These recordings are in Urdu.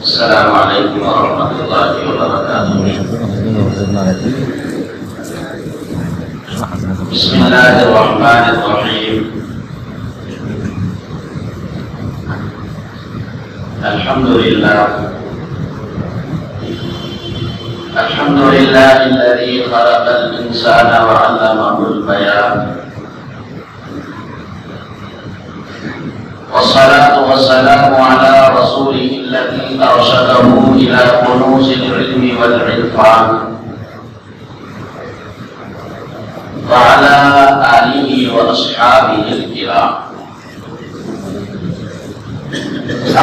السلام علیکم ورحمۃ اللہ وبرکاتہ۔ بسم اللہ الرحمن الرحیم۔ الحمد للہ الذی خلق الانسان وعلمہ البیان، والصلاة والسلام على رسوله الذي أرشده إلى كنوز العلم والعرفان، وعلى آله وأصحابه الكرام،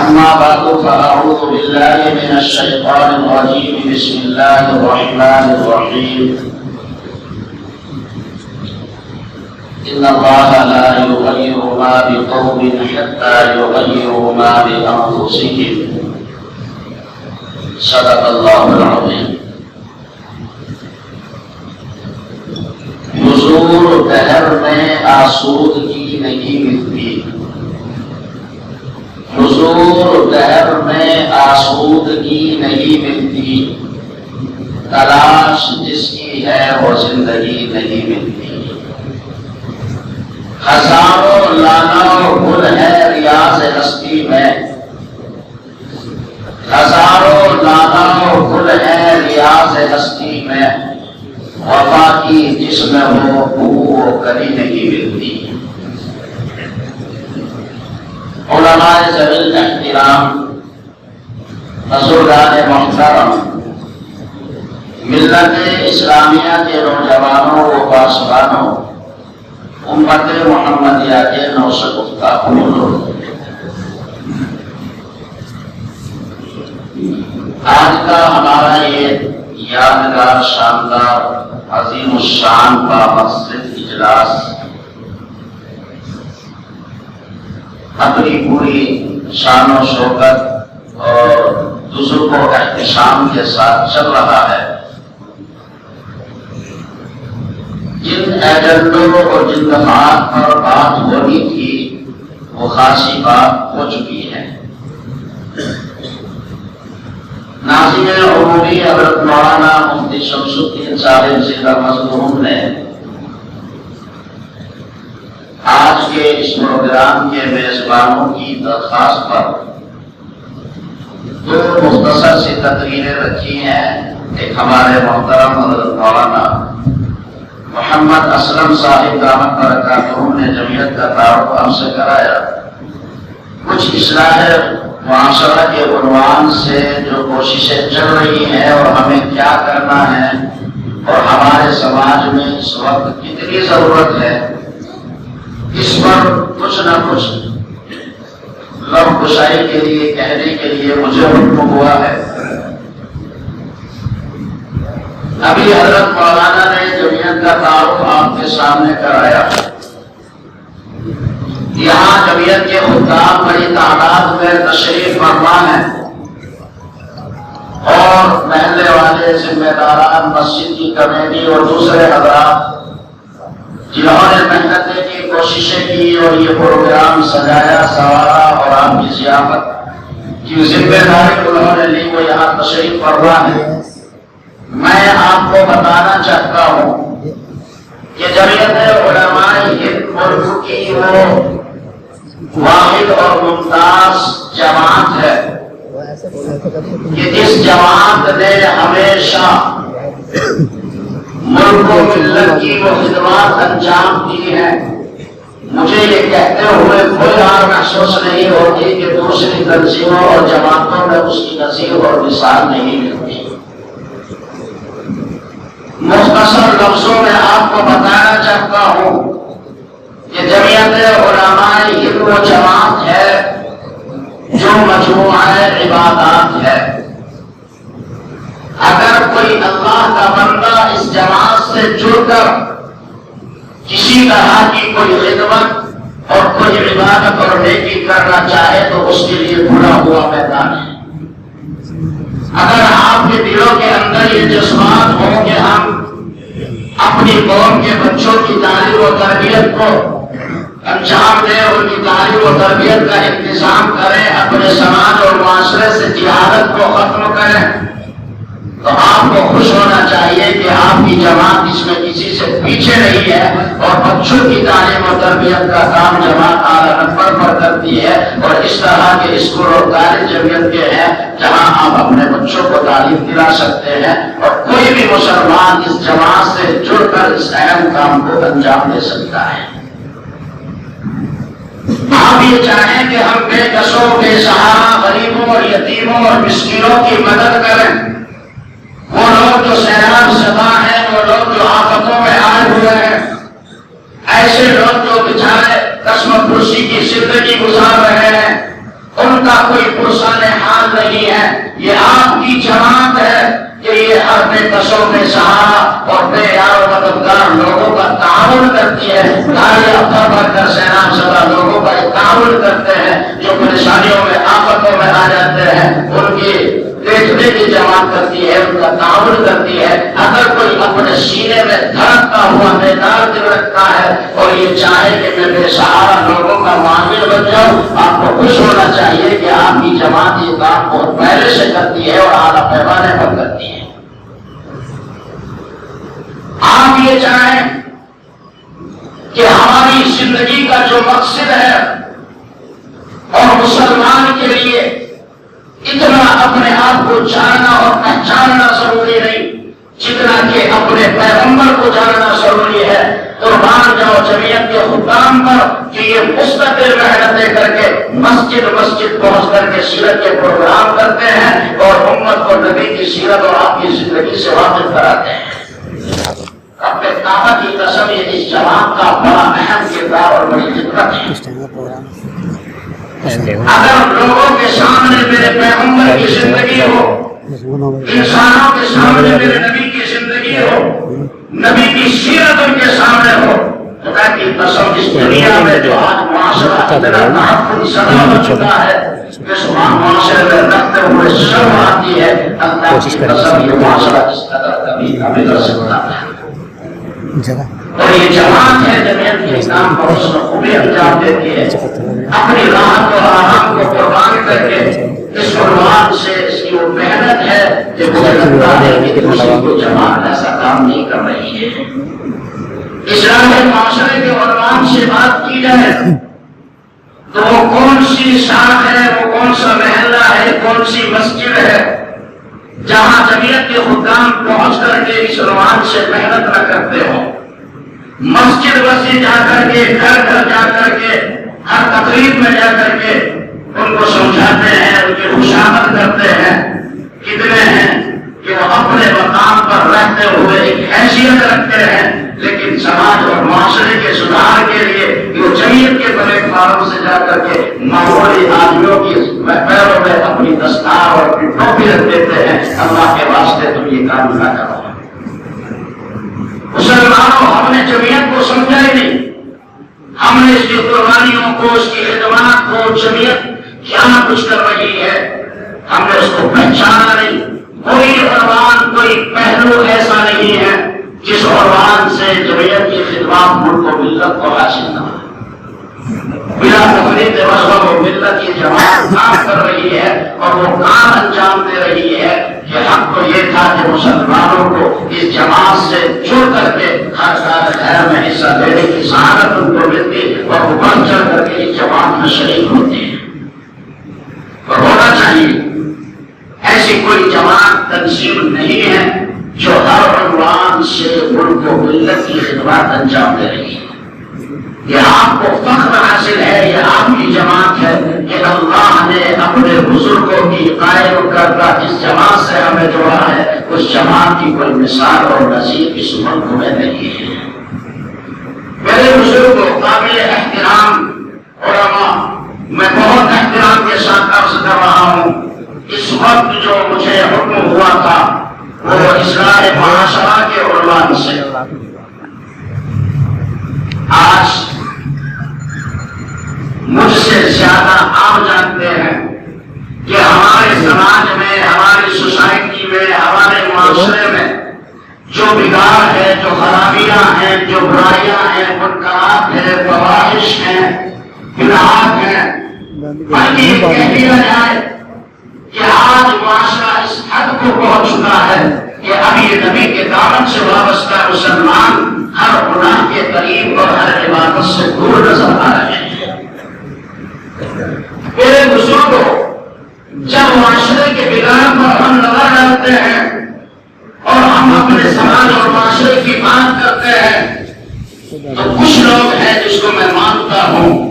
أما بعد فأعوذ بالله من الشيطان الرجيم، بسم الله الرحمن الرحيم۔ إن الله لا يغير ما بقوم حتى يغيروا ما بأنفسهم، صدق الله العظيم۔ حضور دہر میں آسودگی نہیں ملتی، حضور دہر میں آسودگی نہیں ملتی، تلاش جس کی ہے وہ زندگی نہیں ملتی۔ ہزاروں لانا گل ہے ریاض ہستی میں، ہزاروں لانا گل ہے ریاض ہستی میں، وفا کی جس میں ہو وہ کبھی نہیں ملتی۔ علماء ذوی الاحترام، بزرگان محترم، ملت اسلامیہ کے نوجوانوں و پاسبانوں، امت محمدیہ کے نوشگفتہ پھولوں، آج کا ہمارا یہ یادگار، شاندار، عظیم الشان بامقصد اجلاس اپنی پوری شان و شوکت اور بزرگ و احتشام کے ساتھ چل رہا ہے۔ جن ایجنڈوں اور جن دفعات پر بات ہونی تھی وہ خاصی بات ہو چکی ہے۔ ناظم عمومی حضرت مولانا مفتی شمس الدین صاحب زندہ مظلوم نے آج کے اس پروگرام کے میزبانوں کی درخواست پر دو مختصر سی تقریریں رکھی ہیں۔ ایک ہمارے محترم حضرت مولانا محمد اسلم صاحب دامت برکاتہ نے جمعیت کا تعارف ہم سے کرایا، کچھ اصلاح معاشرہ کے عنوان سے جو کوششیں چل رہی ہیں اور ہمیں کیا کرنا ہے اور ہمارے سماج میں اس وقت کتنی ضرورت ہے، اس پر کچھ نہ کچھ لب گشائی کے لیے کہنے کے لیے مجھے حکم ہوا ہے۔ ابھی حضرت مولانا نے جمعیت کا تعارف آپ کے سامنے کرایا۔ یہاں جمعیت کے خدام بڑی تعداد میں تشریف فرما ہیں اور محلے والے، ذمہ داران، مسجد کی کمیٹی اور دوسرے حضرات جنہوں نے محنتیں کی، کوششیں کی اور یہ پروگرام سجایا سنوارا اور آپ کی ضیافت کی ذمہ داری انہوں نے لی، وہ یہاں تشریف فرما ہے۔ میں آپ کو بتانا چاہتا ہوں کہ جمعیت علماء ہند ملک کی وہ واحد اور ممتاز جماعت ہے کہ جس جماعت نے ہمیشہ ملک و ملت کی وہ خدمات انجام دی ہیں۔ مجھے یہ کہتے ہوئے کوئی حال محسوس نہیں ہوتی کہ دوسری تنظیموں اور جماعتوں میں اس کی نظیر اور مثال نہیں ملتی۔ مختصر لفظوں میں آپ کو بتانا چاہتا ہوں کہ جمعیت علماء ہند وہ جماعت ہے جو مجموعہ عبادات ہے۔ اگر کوئی اللہ کا بندہ اس جماعت سے جڑ کر کسی طرح کی کوئی خدمت اور کوئی عبادت اور نیکی کرنا چاہے تو اس کے لیے کھلا ہوا میدان ہے۔ اگر آپ کے دلوں کے اندر یہ جذبات ہوں کہ ہم اپنی قوم کے بچوں کی تعلیم و تربیت کو انجام دیں، ان کی تعلیم و تربیت کا انتظام کریں، اپنے سماج اور معاشرے سے جہالت کو کو ختم کریں تو آپ کو خوش ہونا چاہیے کہ آپ کی جماعت اس میں کسی سے پیچھے نہیں ہے، اور بچوں کی تعلیم و تربیت کا کام جماعت اعلیٰ نمبر پر کرتی ہے، اور اس طرح کے اسکول اور کالج جمعیت کے ہیں جہاں آپ اپنے بچوں کو تعلیم دلا سکتے ہیں، اور کوئی بھی مسلمان اس جماعت سے جڑ کر اس اہم کام کو انجام دے سکتا ہے۔ آپ یہ چاہیں کہ ہم بے کسوں، بے سہارا، غریبوں اور یتیموں اور مسکینوں کی مدد کریں، وہ لوگ جو سیلاب زدہ ہیں، وہ لوگ جو آفتوں میں آئے ہوئے ہیں، ایسے لوگ جو بیچارے قسم پرسی کی زندگی گزار رہے ہیں، ان کا کوئی پرسان حال نہیں ہے۔ یہ آپ کی جماعت ہے کہ یہ ہر بے کسوں، بے سہارا اور بے یار و مددگار لوگوں کا تعاون کرتی ہے، گاڑیاں بھر بھر کر سیلاب زدہ لوگوں کا تعاون کرتے ہیں، جو پریشانیوں میں آفتوں میں آ جاتے ہیں، ان کی دیکھنے کی جماعت کرتی ہے، ان کا تعاون کرتی ہے۔ اگر کوئی اپنے سینے میں دھڑکتا ہوا بیدار دل رکھتا ہے اور یہ چاہے کہ میں بے سہارا لوگوں کا معامل بن جاؤں، آپ کو خوش ہونا چاہیے کہ آپ کی جماعت یہ کام بہت پہلے سے کرتی ہے اور اعلیٰ پیمانے پر کرتی ہے۔ آپ یہ چاہیں کہ ہماری زندگی کا جو مقصد ہے، اور مسلمان کے لیے اتنا اپنے آپ کو جاننا اور پہچاننا ضروری نہیں جتنا کہ اپنے پیغمبر کو جاننا ضروری ہے۔ قربان جاؤ جمعیت کے حکام پر کہ یہ مستقل محنتیں کر کے مسجد مسجد پہنچ کر کے سیرت کے پروگرام کرتے ہیں اور امت کو نبی کی سیرت اور آپ کی زندگی سے واقف کراتے ہیں۔ اپنے کعبہ کی قسم یہ اس جماعت کا بڑا اہم کردار اور بڑی خدمت ہے۔ اگر لوگوں کے سامنے میرے پیغمبر کی زندگی ہو، انسانوں کے سامنے میرے نبی کی زندگی ہو، نبی کی سیرت ان کے سامنے ہو، خدا کی قسم اس دنیا میں جو آج معاشرہ اتنا تحفظ زدہ ہو چکا ہے، اس معاشرے میں رکھتے ہوئے شرم آتی ہے، اللہ کی قسم یہ معاشرہ اس قدر کبھی کر سکتا ہے۔ اور یہ جماعت ہے جمعیت کے کام کو اس میں خوبی انجام دیتی ہے، اپنی راحت اور آرام کو قربان کر کے اس عنوان سے اس کی وہ محنت ہے کہ مجھے لگتا ہے کہ دوسری کو جماعت ایسا کام نہیں کر رہی ہے۔ اسلام کے معاشرے کے عنوان سے بات کی جائے تو وہ کون سی شاخ ہے، وہ کون سا محلہ ہے، کون سی مسجد ہے جہاں جمعیت کے حکام پہنچ کر کے اس عنوان سے محنت نہ کرتے ہوں، مسجد مسجد جا کر کے، گھر گھر جا کر کے، ہر تقریب میں جا کر کے ان کو سمجھاتے ہیں، ان کی خوشامد کرتے ہیں۔ کتنے ہیں کہ وہ اپنے مقام پر رہتے ہوئے ایک حیثیت رکھتے ہیں، لیکن سماج اور معاشرے کے سدھار کے لیے وہ جمعیت کے پلیٹ فارم سے جا کر کے معمولی آدمیوں کی پیروں میں اپنی دستار اور اپنی ٹوپی رکھ دیتے ہیں۔ اللہ کے واسطے تم یہ کام نہ کرو۔ مسلمانوں، ہم نے جمعیت کو سمجھا ہی نہیں، ہم نے اس کی قربانیوں کو، اس کی خدمات کو، جمعیت کیا کچھ کر رہی ہے، ہم نے اس کو پہچانا نہیں۔ کوئی عنوان، کوئی پہلو ایسا نہیں ہے جس عنوان سے جمعیت کی خدمات ملک و ملت کو حاصل نہ ہو۔ بلا تفریق مذہب و ملت کی جماعت کام کر رہی ہے اور وہ کام انجام دے رہی ہے کہ حق تو یہ تھا کہ مسلمانوں کو اس جماعت سے جڑ کر کے ہر کار خیر میں حصہ لینے کی سعادت ان کو ملتی اور وہ بڑھ چڑھ کر کے اس جماعت میں شریک ہوتے ہیں اور ہونا چاہیے۔ ایسی کوئی جماعت تنظیم نہیں ہے جو ہر عنوان سے ملک و ملت کی خدمات انجام دے رہی ہے۔ یہ آپ کو فخر حاصل ہے، یہ آپ کی جماعت ہے کہ اللہ نے اپنے بزرگوں کی قائم کردہ جس جماعت سے ہمیں جوڑا ہے، اس جماعت کی کوئی مثال اور نظیر اس ملک میں نہیں ہے۔ میرے بزرگوں، قابل احترام علماء، میں بہت احترام کے ساتھ عرض کر رہا ہوں، اس وقت جو مجھے حکم ہوا تھا وہ اصلاح معاشرہ کے عنوان سے، آج مجھ سے زیادہ آپ جانتے ہیں کہ ہمارے سماج میں، ہماری سوسائٹی میں، ہمارے معاشرے میں جو بگاڑ ہے، جو خرابیاں ہیں، جو برائیاں ہیں، منکرات ہیں، فواحش ہیں، گناہات ہیں، بلکہ یہ کہہ دیا جائے کہ آج معاشرہ اس حد کو پہنچ چکا ہے کہ اب یہ نبی کے دامن سے وابستہ مسلمان ہر گناہ کے قریب اور ہر عبادت سے دور نظر آ رہے ہیں۔ میرے بزرگوں، جب معاشرے کے بگاڑ پر ہم نظر ڈالتے ہیں اور ہم اپنے سماج اور معاشرے کی بات کرتے ہیں تو کچھ لوگ ہیں جس کو میں مانتا ہوں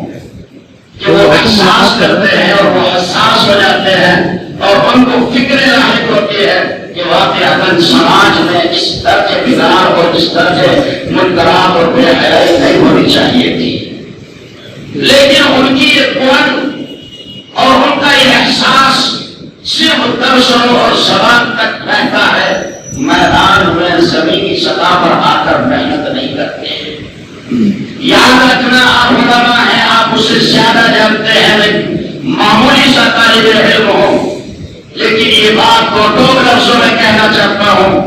کہ وہ احساس کرتے ہیں اور وہ حساس ہو جاتے ہیں اور ان کو فکر لاحق ہوتی ہے کہ واقعتاً سماج میں اس درجے بگاڑ اور اس درجے منکرات اور بے حیائی نہیں ہونی چاہیے تھی، لیکن ان کی یہ قوت اور ان کا یہ احساس صرف درسوں اور زبان تک رہتا ہے، میدان میں زمینی سطح پر آ کر محنت نہیں کرتے۔ یاد رکھنا، آپ علماء ہیں، آپ اس سے زیادہ جانتے ہیں، معمولی سا طالب علم ہو، لیکن یہ بات کو دو لفظوں میں کہنا چاہتا ہوں۔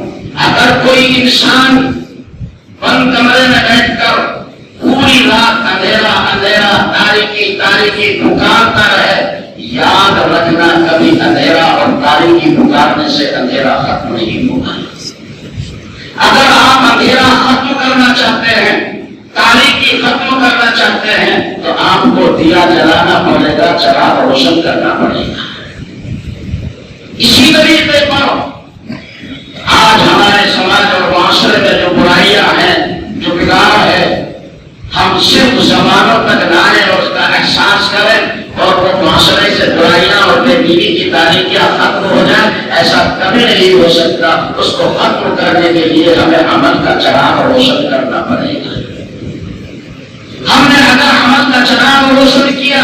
اگر کوئی انسان بند کمرے میں بیٹھ کر پوری رات اندھیرا اندھیرا تاریکی تاریکی پکارتا رہے، یاد رکھنا کبھی اندھیرا اور تاریکی پکارنے سے اندھیرا ختم نہیں ہوگا۔ اگر آپ اندھیرا ختم کرنا چاہتے ہیں، تاریکی ختم کرنا چاہتے ہیں، تو آپ کو دیا جلانا پڑے گا، چراغ روشن کرنا پڑے گا۔ اسی طریقے پر آج ہمارے سماج اور معاشرے میں جو برائیاں ہیں، جو بگاڑ ہے، ہم صرف زبانوں تک لائیں اور اس کا احساس کریں اور وہ معاشرے سے برائیاں اور بے دینی کی تاریکیاں ختم ہو جائیں، ایسا کبھی نہیں ہو سکتا۔ اس کو ختم کرنے کے لیے ہمیں عمل کا چراغ روشن کرنا پڑے گا۔ ہم نے اگر عمل کا چراغ روشن کیا،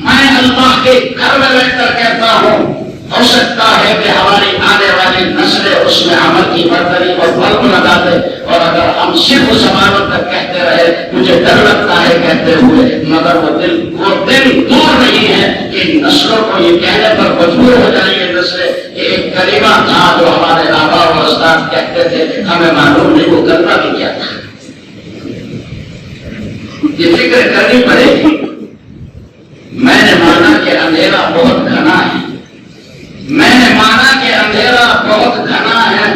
میں اللہ کے گھر میں بیٹھ کر کہتا ہوں، ہو سکتا ہے کہ ہماری آنے والی نسلیں اس میں عمل کی برتری اور بلب لگا دے، اور اگر ہم صرف زبانوں تک کہتے رہے، مجھے ڈر لگتا ہے کہتے ہوئے، مگر وہ دن دور نہیں ہے کہ نسلوں کو یہ کہنے پر مجبور ہو جائیں گے نسلیں کہ ایک کلمہ تھا جو ہمارے آبا و اجداد کہتے تھے، ہمیں معلوم نہیں وہ کرنا بھی کیا تھا۔ یہ فکر کرنی پڑے گی۔ میں نے مانا کہ اندھیرا بہت گھنا ہے، میں نے مانا کہ اندھیرا بہت گھنا ہے،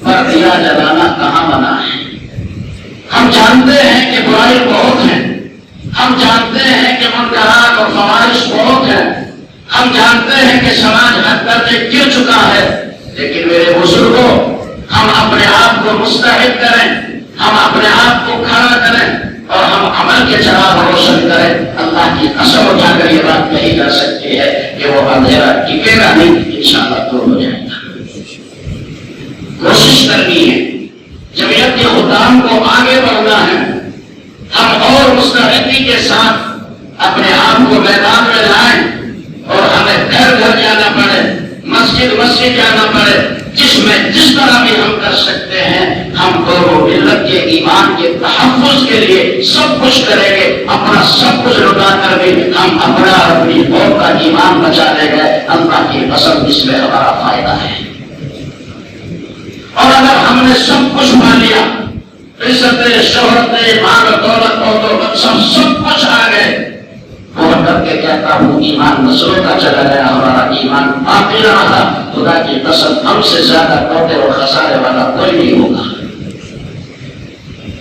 پر دیا جلانا کہاں بنا ہے۔ ہم جانتے ہیں کہ برائی بہت ہے، ہم جانتے ہیں کہ منکرات اور فواحش بہت ہیں، ہم جانتے ہیں کہ سماج ہر درجے گر چکا ہے، لیکن میرے بزرگوں، ہم اپنے آپ کو مستعد کریں، ہم اپنے آپ کو کھڑا کریں اور ہم عمل کے چراغ روشن کریں۔ اللہ کی قسم اٹھا کر یہ بات کہی جا سکتی ہے کہ وہ اندھیرا ٹکے گا نہیں، انشاءاللہ دور ہو جائے گا۔ کوشش کرنی ہے، جمعیت کے خدام کو آگے بڑھنا ہے، ہم اور مستعدی کے ساتھ اپنے آپ کو میدان میں لائیں اور ہمیں گھر گھر جانا پڑے، مسجد مسجد جانا پڑے، جس میں جس طرح بھی ہم کر سکتے ہیں، ہم دونوں ملت کے ایمان کے تحفظ کے لیے سب کچھ کریں گے۔ اپنا سب کچھ لٹا کر بھی ہم اپنا اپنی قوم کا ایمان بچا لیں گے۔ اللہ کی قسم اس میں ہمارا فائدہ ہے۔ اور اگر ہم نے سب کچھ پا لیا، عزت شہرت مال و دولت اور منصب سب کچھ آ گئے، اور کر کے کہتا ہوں ایمان نسلوں کا چلا گیا، ہمارا ایمان باقی رہا، خدا کی قسم ہم سے زیادہ توتے اور خسارے والا کوئی نہیں ہوگا۔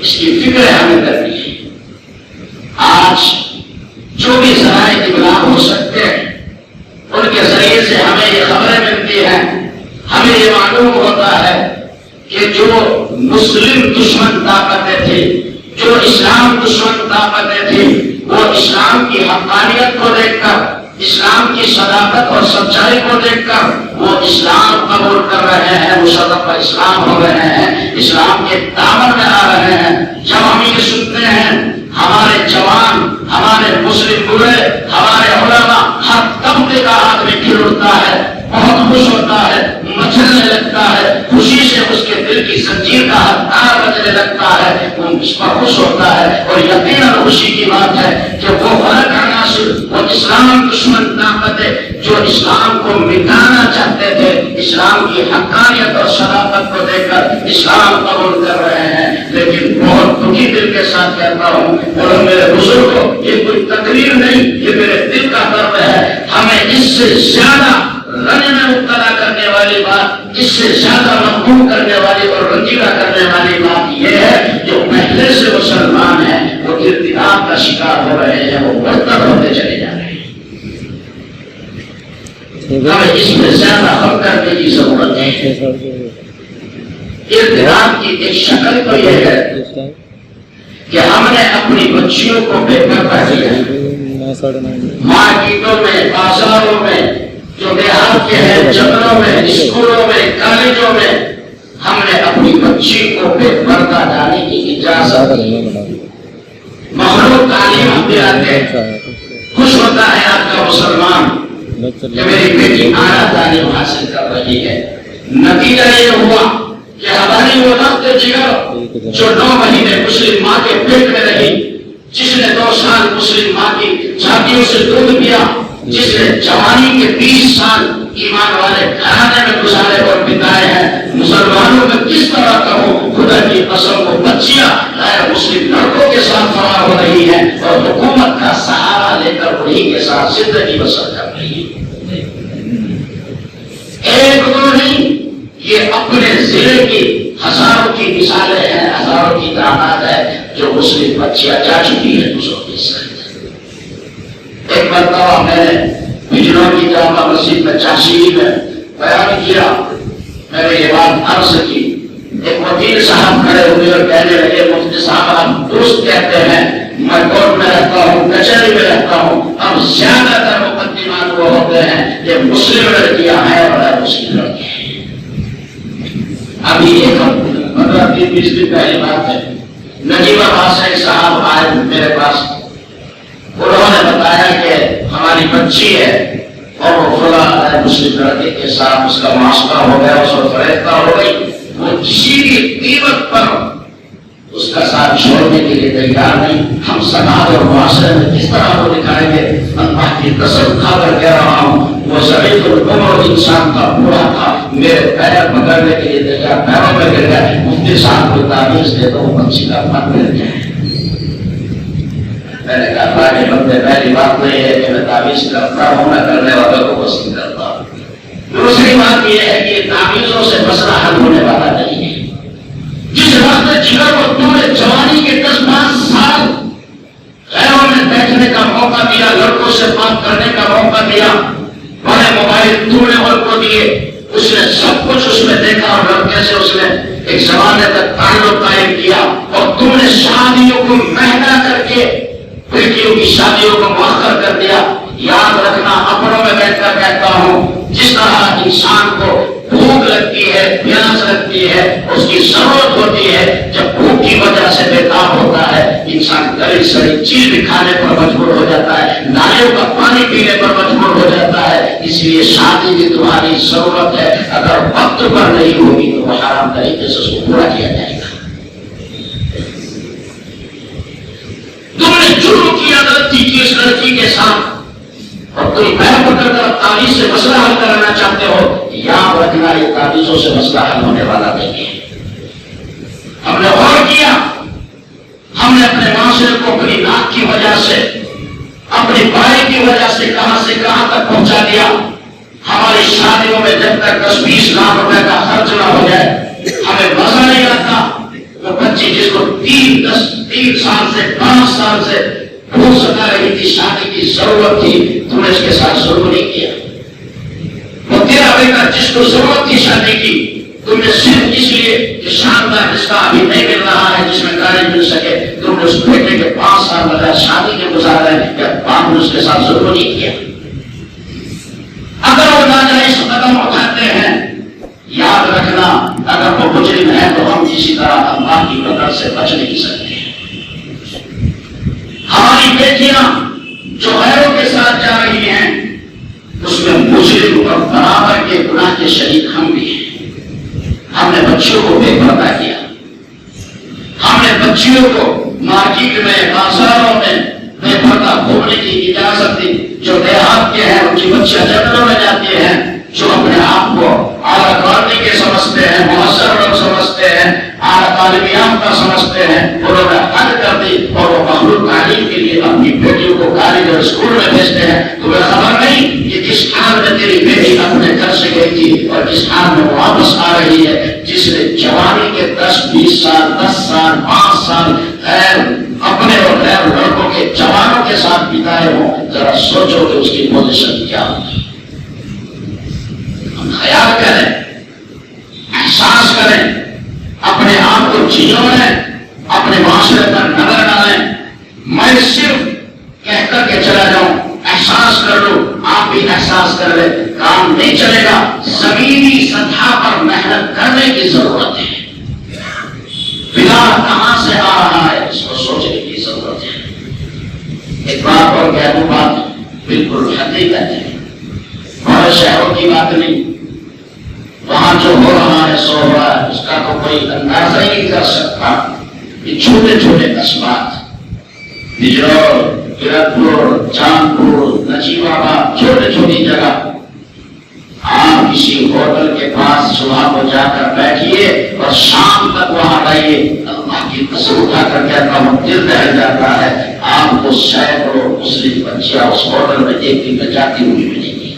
اس کی فکر ہمیں کرنی ہے۔ آج جو بھی ذرائع ابلاغ ہو سکتے ہیں، ان کے ذریعے سے ہمیں یہ خبریں ملتی ہیں، ہمیں یہ معلوم ہوتا ہے کہ جو مسلم دشمن طاقتیں تھیں، جو اسلام دشمن طاقتیں تھیں، وہ اسلام کی حقانیت کو دیکھ کر، اسلام کی صداقت اور سچائی کو دیکھ کر وہ اسلام قبول کر رہے ہیں، مشرف اسلام ہو رہے ہیں، اسلام کے دامن میں آ رہے ہیں۔ جب ہم یہ سنتے ہیں، ہمارے جوان، ہمارے مسلم بوڑھے، ہمارے علماء، ہر طبقے کا آدمی کھل اٹھتا ہے، بہت خوش ہوتا ہے، مچلنے لگتا ہے، خوشی سے اس کے دل کی زنجیر کا ہتھیار بجنے لگتا ہے، وہ اس پر خوش ہوتا ہے۔ اور یقیناً خوشی کی بات ہے کہ وہ غلط عناصر، وہ اسلام دشمن طاقتیں جو اسلام کو مٹانا چاہتے تھے، اسلام کی حقانیت اور صداقت کو دیکھ کر اسلام قبول کر رہے ہیں۔ لیکن بہت دکھی دل کے ساتھ کہتا ہوں، اور میرے بزرگوں، یہ کوئی تقریر نہیں، یہ میرے دل کا درد ہے، ہمیں اس سے زیادہ رنج میں مبتلا کرنے والی بات، اس سے زیادہ محکوم کرنے والی اور رنجیدہ کرنے والی بات یہ ہے جو پہلے سے مسلمان ہیں وہ ارتداد کا شکار ہو رہے ہیں، وہ مرتد ہوتے چلے جا رہے ہیں۔ ہمیں اس میں زیادہ غور کرنے کی ضرورت ہے۔ ارتداد کی ایک شکل تو یہ ہے کہ ہم نے اپنی بچیوں کو بے پردہ کیا، مارکیٹوں میں، بازاروں میں، جو دیہات کے ہیں، جنگلوں میں، اسکولوں میں، کالجوں میں ہم نے اپنی بچی کو بے پردہ جانے کی اجازت دی۔ مخلوق تعلیم ہم دلاتے ہیں، خوش ہوتا ہے آپ کا مسلمان کہ میری بیٹی اعلیٰ تعلیم حاصل کر رہی ہے۔ نتیجہ یہ ہوا کہ ہماری وہ رفت جگر جو 9 مہینے مسلم ماں کے پیٹ میں رہی، جس نے 2 سال مسلم ماں کی چھاتیوں سے دودھ پیا، جس نے جوانی کے 20 سال ایمان والے گھرانے میں گزارے اور بتائے ہیں، مسلمانوں میں کس طرح کہوں خدا کی قسم کو بچیاں غیر مسلم لڑکوں کے ساتھ فرار ہو رہی ہیں اور حکومت کا سہارا لے کر انہیں کے ساتھ زندگی بسر کر رہی ہے۔ ایک دو نہیں، یہ اپنے ضلع کی ہزاروں کی مثالیں ہیں، ہزاروں کی تعداد ہے جو مسلم بچیاں جا چکی ہیں دوسروں کے ساتھ۔ ایک مرتبہ میں نے بجنور کی جامع مسجد میں چاشی میں بیان کیا، میں نے یہ بات عرض کی، ایک وکیل صاحب کھڑے ہوئے اور کہنے لگے مفتی صاحب آپ درست کہتے ہیں، میں کورٹ میں رہتا ہوں، کچہری میں رہتا ہوں، اب زیادہ تر مقدمات وہ ہوتے ہیں کہ مسلم لڑکیاں ہیں اور مسلم لڑکے ہیں۔ ابھی ایک 15-20 دن پہلی بات ہے، نجیب عباس صاحب آئے میرے پاس، انہوں نے بتایا کہ ہماری بچی ہے اور وہ فلاں مسلم لڑکے کے ساتھ اس کا معاشرہ ہو گیا، اس کو فریفتہ ہو گئی، وہ کسی بھی قیمت پر اس کا ساتھ چھوڑنے کے لیے تیار نہیں۔ ہم سماج اور معاشرے میں کس طرح وہ دکھائیں گے؟ اللہ کی قسم کھا کر کہہ رہا ہوں، وہ ضعیف العمر انسان کا بوڑھا تھا، میرے پیر پکڑنے کے لیے تیار، پیروں میں گر گیا، مفتی صاحب کو تعویذ دے دو، بچی کا پت مل جائے۔ میں نے کہا اللہ کے بندے، پہلی بات تو یہ ہے کہ میں تعویذ کرتا ہوں، میں کرنے والوں کو پسند کرتا ہوں۔ دوسری بات یہ ہے کہ تعویذوں سے مسئلہ حل ہونے والا نہیں ہے۔ جس وقت جگر کو تم نے جوانی کے 10-5 سال غیروں میں بیٹھنے کا موقع دیا، لڑکوں سے بات کرنے کا موقع دیا، بڑے موبائل تم نے ان کو دیے، اس نے سب کچھ اس میں دیکھا اور لڑکے سے اس نے ایک زمانے تک تعلق قائم کیا، اور تم نے شادیوں کو مہنگا کر کے بیٹیوں کی شادیوں کو مؤخر کر دیا۔ یاد رکھنا، اپنوں میں بیٹھ کر کہتا ہوں، جس طرح انسان کو بھوک لگتی ہے، پیاس لگتی ہے، اس کی ضرورت ہوتی ہے، جب بھوک کی وجہ سے بیکار ہوتا ہے انسان گلی سڑی چیز بھی کھانے پر مجبور ہو جاتا ہے، نالیوں کا پانی پینے پر مجبور ہو جاتا ہے۔ اس لیے شادی بھی تمہاری ضرورت ہے، اگر وقت پر نہیں ہوگی تو وہ حرام طریقے سے اس کو پورا کیا جائے گا۔ تم نے جرم کیا، غلطی کی اس لڑکی کے ساتھ، اور تم پیر پکڑ کر تعویذ سے مسئلہ حل کرانا چاہتے ہو، یاد رکھنا یہ تعویذوں سے مسئلہ حل ہونے والا نہیں ہے۔ ہم نے غور کیا، ہم نے اپنے معاشرے کو اپنی ناک کی وجہ سے، اپنی بائی کی وجہ سے کہاں تک پہنچا دیا۔ ہماری شادیوں میں جب تک 10-20 لاکھ روپے کا خرچ نہ ہو جائے ہمیں مزہ نہیں آتا۔ وہ بچی جس کو 3 سال سے 5 سال سے بھوک ستا رہی تھی، شادی کی ضرورت تھی، تم نے اس کے ساتھ ضرور نہیں کیا۔ وہ تیرا بیٹا جس کو ضرورت تھی شادی کی، تم نے صرف اس لیے کہ شاندار رشتہ ابھی نہیں مل رہا ہے جس میں گاڑی مل سکے، تم نے اس بیٹے کے 5 سال بغیر شادی کے گزارے، یا باپ نے اس کے ساتھ ضرور نہیں کیا۔ اگر وہ ناجائز قدم اٹھاتے ہیں، یاد رکھنا اگر وہ مجرم ہے تو ہم کسی طرح اللہ کی قدر سے بچ نہیں سکتے۔ ہماری بیٹیاں جو غیروں کے ساتھ جا رہی ہیں اس میں مجرم اور برابر کے گناہ کے شریک ہم بھی ہیں۔ ہم نے بچیوں کو بے پردہ کیا، ہم نے بچیوں کو مارکیٹ میں، بازاروں میں بے پردہ گھومنے کی اجازت دی۔ جو دیہات کے ہیں ان کی بچیاں جنگلوں میں جاتی ہیں، جو اپنے آپ کو اعلیٰ کوالٹی کے سمجھتے ہیں، مہذب لوگ سمجھتے ہیں، اعلیٰ تعلیم یافتہ سمجھتے ہیں، انہوں نے حد کر دی اور وہ مخلوق تعلیم کے لیے اپنی بیٹیوں کو کالج اور اسکول میں بھیجتے ہیں۔ تمہیں خبر نہیں کہ کس حال میں تیری بیٹی اپنے اور جس حال میں واپس آ رہی ہے، جس نے جوانی کے 10-20 سال 10 سال 5 سال غیر اپنے اور غیر لڑکوں کے جوانوں کے ساتھ بتائے ہوں، ذرا سوچو کہ اس کی پوزیشن کیا ہوگی۔ ہم خیال کریں، احساس کریں، اپنے آپ کو جیو لیں، اپنے معاشرے پر نظر ڈالیں۔ میں صرف کہہ کر کے چلا جاؤں، احساس کر لو، آپ بھی احساس کر لیں، کام نہیں چلے گا۔ زمینی سطح پر محنت کرنے کی ضرورت ہے۔ بلال کہاں سے آ رہا ہے اس کو سوچنے کی ضرورت ہے۔ ایک بات اور کہہ دوں، بات بالکل حقیقت ہے، بڑے شہروں کی بات نہیں، وہاں جو ہو رہا ہے سو ہو رہا ہے، اس کا تو کوئی اندازہ ہی نہیں کر سکتا۔ یہ چھوٹے چھوٹے قصبات، بجرور، گرتپور، چاندپور، نجیب آباد، چھوٹی چھوٹی جگہ، آپ کسی ہوٹل کے پاس صبح کو جا کر بیٹھیے اور شام تک وہاں رہیے، اللہ کی قسم اٹھا کر کہتا ہوں دل رہ جاتا ہے، آپ کو سینکڑوں مسلم بچیاں اس ہوٹل میں ایک دن میں جاتی ہوئی ملیں گی۔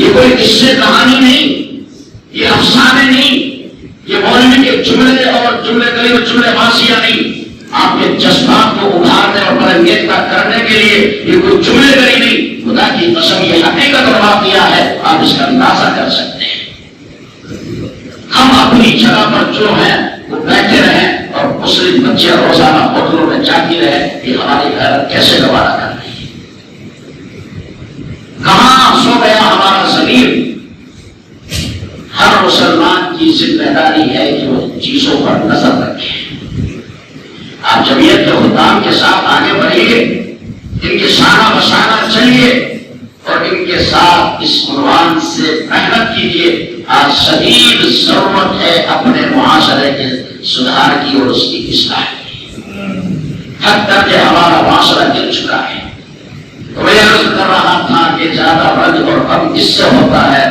یہ کوئی قصے کہانی نہیں، یہ افسانے نہیں، یہ مولوی کے جملے اور جملے کلیم جملے بازیاں نہیں، آپ کے جذبات کو ابھارنے اور برانگیختہ کرنے کے لیے یہ کوئی جملے کری نہیں، خدا کی قسم یہ حقیقت اور واقعہ ہے، آپ اس کا اندازہ کر سکتے ہیں۔ ہم اپنی جگہ پر جو ہیں وہ بیٹھے رہیں اور مسلم بچے روزانہ ہوٹلوں میں جاتی رہے، یہ ہماری غیرت کیسے گوارا کر رہی ہے؟ کہاں سو گیا ہمارا ضمیر؟ ہر مسلمان کی ذمہ داری ہے کہ وہ چیزوں پر نظر رکھے۔ آپ جمعیت کے خدام کے ساتھ آگے بڑھیے، ان کے شانہ بشانہ چلیے اور ان کے ساتھ اس عنوان سے محنت کیجیے۔ آج شدید ضرورت ہے اپنے معاشرے کے سدھار کی اور اس کی اصلاح کی، حد تک کہ ہمارا معاشرہ گر چکا ہے۔ میں عرض کر رہا تھا کہ زیادہ رنج اور غم اس سے ہوتا ہے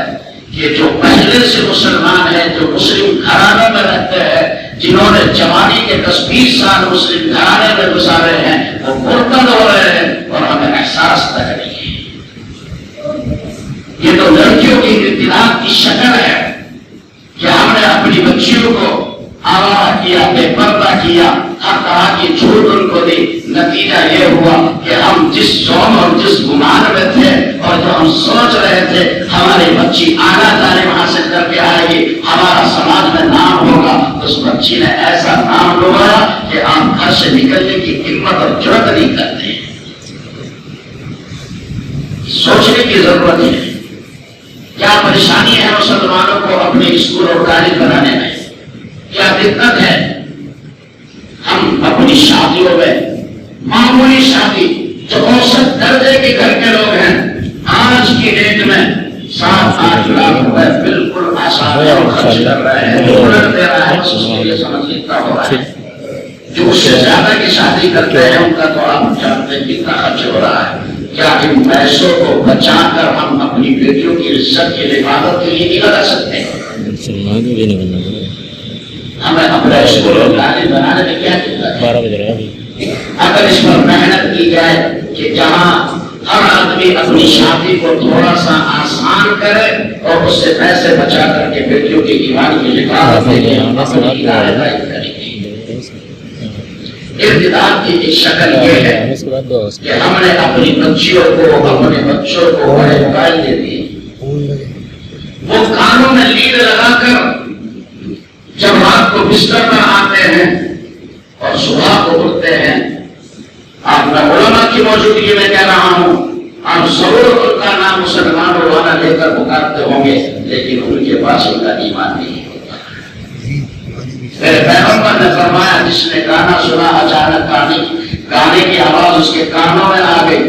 کہ جو پہلے سے مسلمان ہیں، جو مسلم گھرانوں میں رہتے ہیں، جنہوں نے جوانی کے 10-20 سال مسلم گھرانے میں گزارے ہیں، وہ مرتد ہو رہے ہیں اور ہمیں احساس تک نہیں ہے۔ یہ تو لڑکیوں کی ابتلاء کی شکل ہے کہ ہم نے اپنی بچیوں کو آوارہ کیا، بے پردہ کیا، ہر طرح کی جھوٹ ان کو دی۔ نتیجہ یہ ہوا کہ ہم جس زوم اور جس گمان میں تھے اور جو ہم سوچ رہے تھے ہماری بچی اعلیٰ تعلیم حاصل کر کے آئے گی، ہمارا سماج میں نام ہوگا، اس بچی نے ایسا نام ڈوبایا کہ آپ گھر سے نکلنے کی ہمت اور جرأت نہیں کرتے۔ سوچنے کی ضرورت ہے، کیا پریشانی ہے مسلمانوں کو اپنے اسکول اور کالج بنانے میں، کیا دقت ہے؟ ہم اپنی شادیوں میں معمولی شادی جو اوسط درجے کے گھر کے لوگ ہیں، آج کی ڈیٹ میں 7-8 لاکھ روپے بالکل آسان خرچ کر رہے ہیں، جو لڑ دے رہا ہے اس کے لیے سمجھ لیتا ہو رہا ہے۔ جو اس سے زیادہ کی شادی کرتے ہیں ان کا تو آپ جانتے ہیں کتنا خرچ ہو رہا ہے۔ کیا ان پیسوں کو بچا کر ہم اپنی بیٹیوں کی عزت کی حفاظت کے لیے نہیں لگا سکتے ہیں؟ ہمیں اپنے اسکول اور کالج بنانے میں کیا دقت ہے؟ اگر اس پر محنت کی جائے کہ جہاں ہر آدمی اپنی شادی کو تھوڑا سا آسان کرے اور اس سے پیسے بچا کر کے بیٹیوں کی ایمان کی حفاظت کے لیے ہم اپنی ادائیگی کریں گے۔ ارتداد کی ایک شکل یہ ہے کہ ہم نے اپنی بچیوں کو، اپنے بچوں کو بڑے موبائل دے دیے، وہ کانوں میں لیڈ لگا کر جب رات کو بستر پر آتے ہیں اور صبح کو اٹھتے ہیں، آپ میں علماء کی موجودگی میں کہہ رہا ہوں، آپ ضرور ان کا نام مسلمان روانہ لے کر پکارتے ہوں گے، لیکن ان کے پاس ان کا ایمان نہیں ہے۔ میرے پیغمبر نے فرمایا جس نے گانا سنا اچانک گانے کی آواز اس کے کانوں میں آ گئی،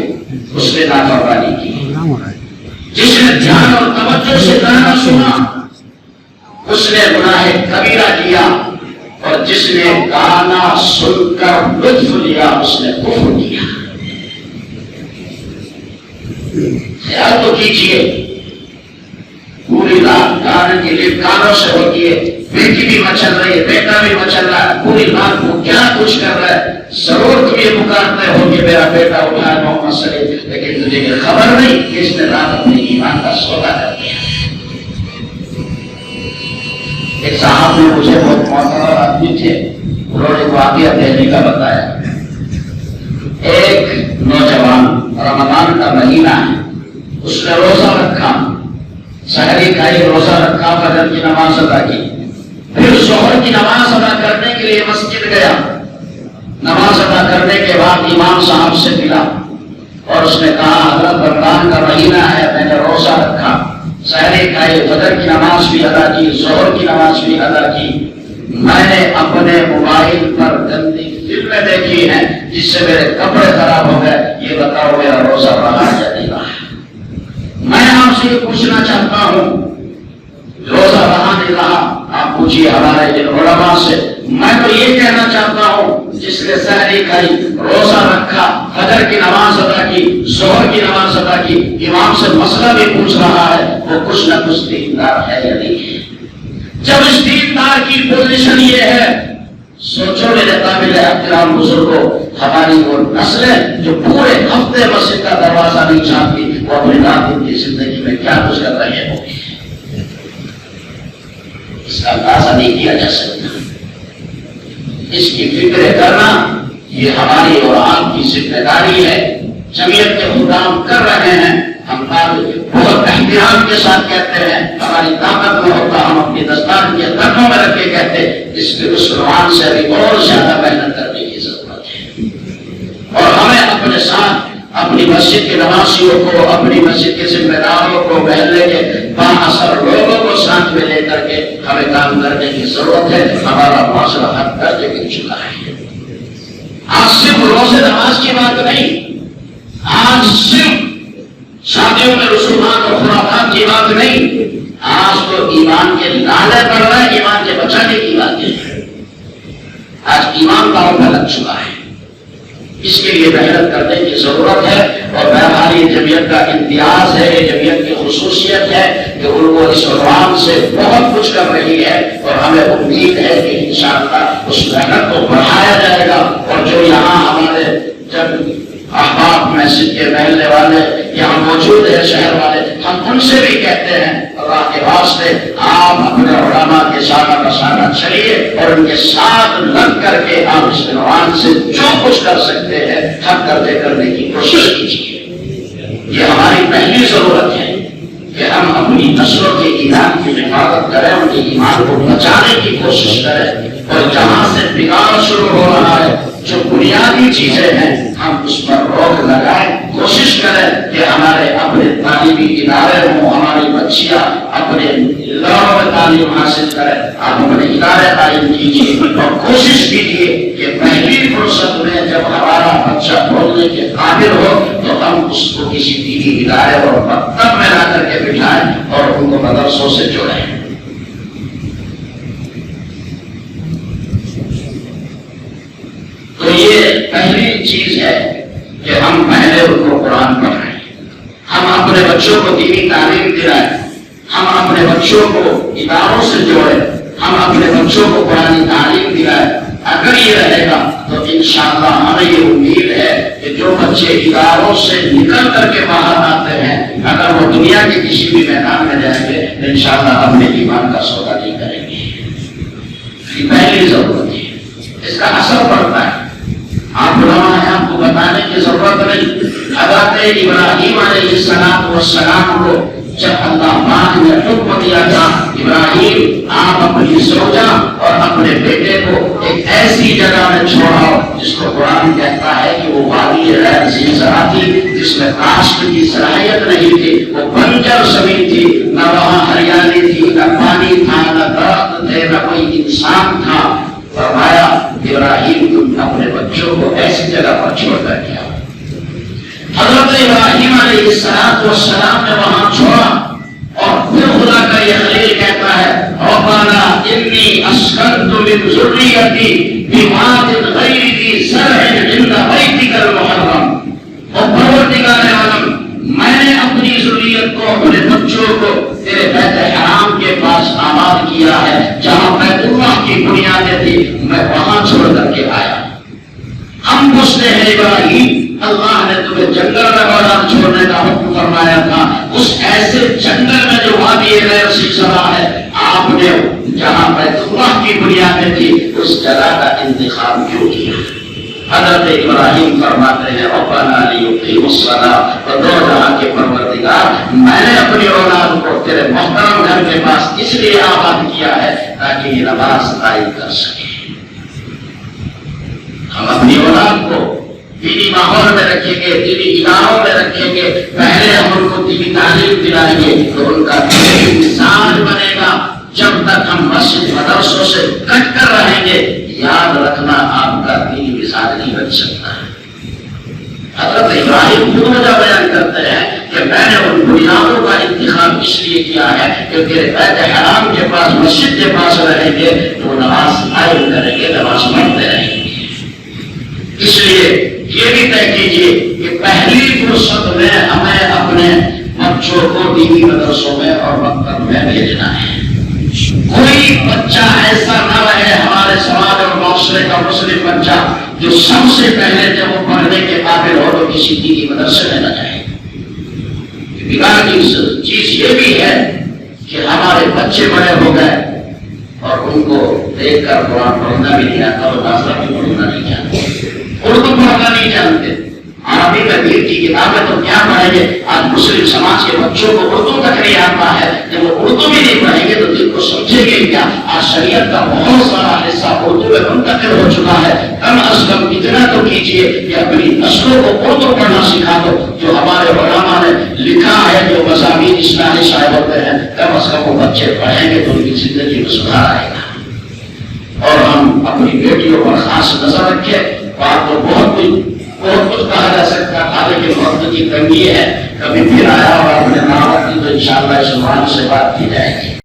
اس نے نافرمانی کی۔ جس نے دھیان اور توجہ سے گانا سنا اس نے گناہ کبیرہ کیا، اور جس نے گانا سن کر لطف لیا اس نے کفر کیا۔ خیال تو کیجیے، پوری رات گانے کے لیے کانوں سے ہوتی ہے، بیٹی بھی مچل رہی ہے، بیٹا بھی مچل رہا ہے، پوری رات کو کیا کچھ کر رہا ہے۔ ضرور تم یہ پکارتے ہو کہ میرا بیٹا اٹھا محمد صلی، لیکن تجھے یہ خبر نہیں کہ اس نے رات اپنی ایمان کا سودا کر دیا۔ ایک صاحب نے مجھے بہت معتبر آدمی تھے، انہوں نے واقعہ دہلی کا بتایا۔ ایک نوجوان، رمضان کا مہینہ ہے، اس نے روزہ رکھا، سحری کھائی، روزہ رکھا، فجر کی نماز ادا کی، پھر ظہر کی نماز ادا کرنے کے لیے مسجد گیا۔ نماز ادا کرنے کے بعد امام صاحب سے ملا اور اس نے کہا حضرت رمضان کا مہینہ ہے، میں نے روزہ رکھا، سحری کھائی، فجر کی نماز بھی ادا کی، ظہر کی نماز بھی ادا کی، میں نے اپنے موبائل پر گندی فلمیں دیکھی ہیں جس سے میرے کپڑے خراب ہو گئے، یہ بتاؤ میرا روزہ رہا یا نہیں رہا؟ میں آپ سے یہ پوچھنا چاہتا ہوں، روزہ رہا نہیں رہا آپ پوچھیے ہمارے جن علماء سے۔ میں تو یہ کہنا چاہتا ہوں جس نے سحری کھائی، روزہ رکھا، فجر کی نماز ادا کی، ظہر کی نماز ادا کی، امام سے مسئلہ بھی پوچھ رہا ہے، وہ کچھ نہ کچھ دیندار ہے یا نہیں ہے؟ جب اس دیندار کی پوزیشن یہ ہے، سوچو میرے قابل احترام بزرگوں، ہماری وہ نسلیں جو پورے ہفتے مسجد کا دروازہ نہیں چھانتی، وہ اپنی ناخن کی زندگی میں کیا کچھ کر رہے ہوں گے، اس کا اندازہ نہیں کیا جا سکتا۔ اس کی فکر کرنا یہ ہماری اور آپ کی ذمہ داری ہے۔ جمعیت کے خدام کر رہے ہیں، ہم بہت احترام کے ساتھ کہتے ہیں، ہماری طاقت میں ہوتا ہم اپنی دستار کے قدموں میں رکھ کے کہتے اس عنوان سے ابھی اور زیادہ محنت کرنے کی ضرورت ہے، اور ہمیں اپنے ساتھ اپنی مسجد کے نمازیوں کو، اپنی مسجد کے ذمہ داروں کو، محلے کے بااثر لوگوں کو ساتھ میں لے کر کے ہمیں کام کرنے کی ضرورت ہے۔ ہمارا معاشرہ ہر درجے گر چکا ہے۔ آج صرف روزے نماز کی بات نہیں، آج صرف شادیوں میں رسومات اور خرافات کی بات نہیں، آج تو ایمان کے نالے پڑ رہے ہیں، ایمان کے بچانے کی باتیں ہیں۔ آج ایمان داؤں پہ لگ چکا ہے، اس کے لیے محنت کرنے کی ضرورت ہے، اور ہماری جمعیت کا امتیاز ہے، یہ جمعیت کی خصوصیت ہے کہ ان کو اس عنوان سے بہت کچھ کر رہی ہے، اور ہمیں امید ہے کہ انشاءاللہ اس محنت کو بڑھایا جائے گا۔ اور جو یہاں ہمارے جب احباب مسجد کے محلے والے یہاں موجود ہیں، شہر والے، ہم ان سے بھی کہتے ہیں اللہ کے واسطے آپ اپنے علماء کے ساتھ بسانہ چلیے، اور ان کے ساتھ لگ کر کے آپ اس عنوان سے جو کچھ کر سکتے ہیں حق کرتے کرنے کی کوشش کیجیے۔ یہ ہماری پہلی ضرورت ہے کہ ہم اپنی نسلوں کے ایمان کی حفاظت کریں، ان کے ایمان کو بچانے کی کوشش کریں، اور جہاں سے بگاڑ شروع ہو رہا ہے، جو بنیادی چیزیں ہیں ہم اس پر روک لگائیں، کوشش کریں کہ ہمارے اپنے تعلیمی ادارے ہوں، ہماری بچیاں اپنے اداروں میں تعلیم حاصل کریں، آپ اپنے ادارے تعلیم کیجیے، اور کوشش کیجیے کہ پہلی فرصت میں جب ہمارا بچہ بولنے کے قابل ہو تو ہم اس کو کسی دینی ادارے اور مکتب میں لا کر کے بٹھائیں اور ان کو مدرسوں سے جوڑیں۔ تو یہ پہلی چیز ہے کہ ہم پہلے ان کو قرآن پڑھائیں، ہم اپنے بچوں کو دینی تعلیم دلائیں، ہم اپنے بچوں کو اداروں سے جوڑیں، ہم اپنے بچوں کو قرآن تعلیم دلائیں۔ اگر یہ رہے گا تو انشاءاللہ ہمیں یہ امید ہے کہ جو بچے اداروں سے نکل کر کے باہر آتے ہیں، اگر وہ دنیا کے کسی بھی میدان میں جائیں گے تو انشاءاللہ ہم نے ایمان کا سودا نہیں کریں گے۔ یہ پہلی ضرورت ہے، اس کا اثر پڑتا ہے۔ آپ علماء ہیں، آپ کو بتانے کی ضرورت نہیں، حضرت ابراہیم علیہ السلام کو جب اللہ پاک نے حکم دیا تھا ابراہیم آپ اپنی زوجہ اور اپنے بیٹے کو ایک ایسی جگہ میں چھوڑاؤ جس کو قرآن کہتا ہے کہ وہ وادی غیر ذی زرع تھی، جس میں کاشت کی صلاحیت نہیں تھی، وہ بنجر زمین تھی، نہ وہاں ہریالی تھی، نہ پانی تھا، نہ درخت تھے، نہ کوئی انسان تھا۔ فرمایا ابراہیم تم اپنے بچوں کو ایسی جگہ پر چھوڑ کر کے آؤ۔ حضرت ابراہیم علیہ السلام نے وہاں چھوڑا، اور پھر خدا کا یہ خلیل کہتا ہے ربنا انی اسکنت من ذریتی بواد غیر ذی زرع عند بیتک المحرم، اور پروردگار عالم میں نے اپنی ذریت کو، اپنے بچوں کو تیرے بیت حرام کے پاس آباد کیا ہے، جہاں بیت اللہ کی بنیادیں تھی، میں وہاں چھوڑ کر کے آیا۔ ہم پوچھتے ہیں ابراہیم اللہ نے تمہیں جنگل میں بازار چھوڑنے کا حکم فرمایا تھا، اس ایسے جنگل میں جو وادی غیر سلسلہ ہے، آپ نے جہاں بیت اللہ کی بنیادیں تھی اس جگہ کا انتخاب کیوں کیا؟ حضرت ابراہیم فرماتے ہیں ربنا لیقیموا الصلاۃ، اور دو جہاں کے پروردگار میں نے اپنی اولاد کو تیرے محترم گھر کے پاس اس لیے آباد کیا ہے تاکہ یہ نماز قائم کر سکے۔ ہم اپنی اولاد کو دینی ماحول میں رکھیں گے، دینی اداروں میں رکھیں گے، پہلے ہم ان کو دینی تعلیم دلائیں گے تو ان کا دینی مزاج بنے گا۔ جب تک ہم مسجد مدرسوں سے کٹ کر رہیں گے، یاد رکھنا آپ کا دینی مزاج نہیں بن سکتا ہے۔ حضرت ابراہیم خود وجہ بیان کرتے ہیں کہ میں نے ان بنیادوں کا انتخاب اس لیے کیا ہے کہ تیرے بیت حرام کے پاس، مسجد کے پاس رہیں گے تو نماز قائم کریں گے، نماز پڑھتے رہیں گے۔ اس لیے یہ بھی طے کیجیے کہ پہلی فرصت میں ہمیں اپنے بچوں کو دینی مدرسوں میں اور مکتب میں بھیجنا ہے۔ کوئی بچہ ایسا نہ رہے ہمارے سماج اور معاشرے کا مسلم بچہ جو سب سے پہلے جب وہ پڑھنے کے قابل ہو تو کسی دینی مدرسے میں نہ جائے۔ بگاڑ کی چیز یہ بھی ہے کہ ہمارے بچے بڑے ہو گئے اور ان کو دیکھ کر قرآن پڑھنا بھی نہیں آتا اور ناظرہ بھی پڑھنا نہیں جانتے، اردو پڑھنا نہیں جانتے۔ عربی میں دین کی کتابیں تو کیا پڑھیں گے؟ آج مسلم سماج کے بچوں کو اردو تک نہیں آتا ہے، جب وہ اردو بھی نہیں پڑھیں گے تو دین کو سمجھیں گے کیا؟ آج شریعت کا بہت سارا حصہ اردو میں منتقل ہو چکا ہے۔ کم از کم اتنا تو کیجیے کہ اپنی نسلوں کو اردو پڑھنا سکھا دو۔ جو ہمارے علماء نے لکھا ہے، جو مضامین اسلامی شائع ہوتے ہیں، کم از کم وہ بچے پڑھیں گے تو ان کی زندگی میں سدھار آئے گا۔ اور ہم اپنی بیٹیوں پر خاص نظر رکھیں۔ بات تو بہت کچھ کہا جا سکتا تھا لیکن وقت کی تنگی ہے، کبھی پھر آیا اور آپ نے دعوت دی تو انشاءاللہ اس عنوان سے بات کی جائے گی۔